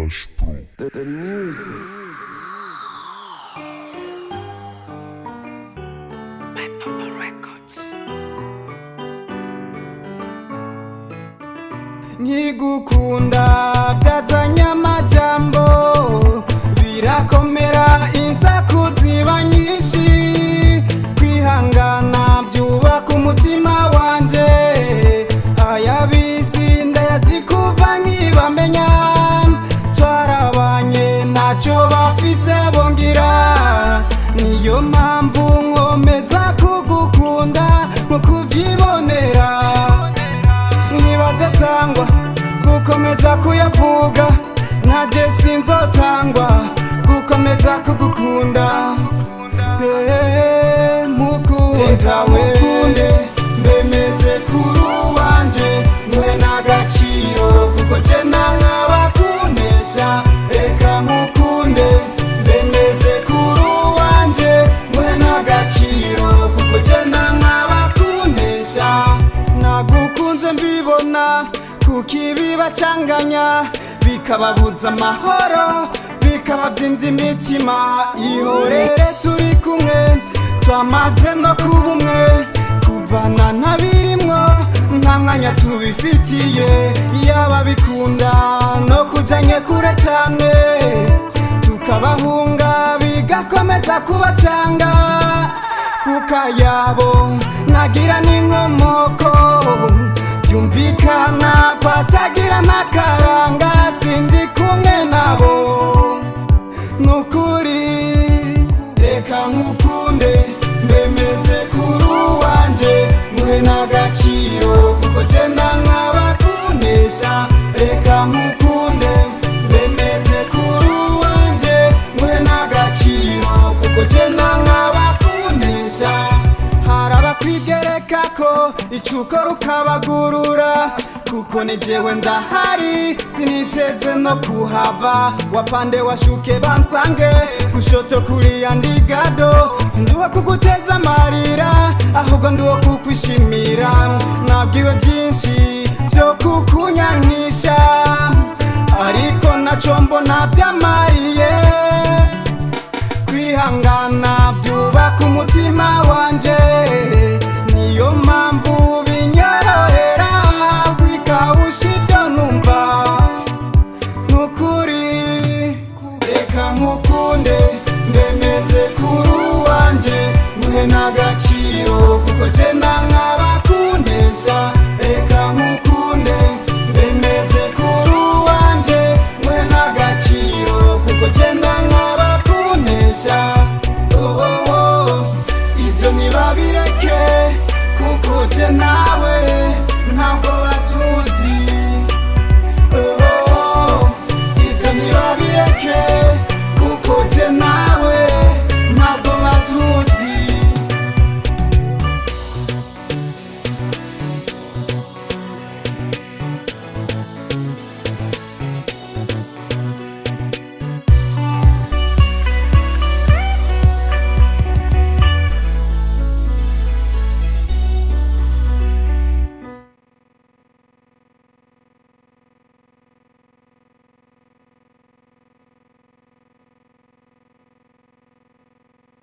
Rush Pro. The music. My Papa Records. Nkigukunda byazanye amajambo birakomera insaku ziba nyinshi kwihangana byubaka umutima wanje ayabisi ndayazikuva nkibamenya twarabanye ntacyo bafise bongira niyo mpamvu nkomeza kugukunda nko kuvyibonera ntibazatangwa gukomeza kuyavuga ntaje sinzotangwa gukomeza kugukunda mukunda mukunde mbemeze kuri wanje mwe n'agaciro kuko je namwabakunesha reka mukunde mbemeze kuri wanje mwe n'agaciro kuko je namwabakunesha nagukunze mbibona kuko ibibacanganya bikababuza amahoro bikabavyimvya imitima ihorere turi kumwe twamaze no kuba umwe kuvana ntabirimwo nta mwanya tubifitiye yaba bikunda no kujanye kure cane tukabahunga bigakomeza kubacanga kukayabo nagira n'inkomoko byumvikana kwatagira n'akaranga sindi kumwe nabo nukuri reka nkukunde mbemeze kuri wanje muhe n'agaciro kuko je namwabakunesha reka nkukunde mbemeze kuri wanje muhe n'agaciro kuko je namwabakunesha harabakwigerekako icuko rukabagurura kuko ni jewe ndahari siniteze no kuhava wapande washuke bansange kushoto kulia ndigado sinduwa kuguteza amarira ahubwo nduwo kukwishimira nabwiwe byinshi byo kukunyankisha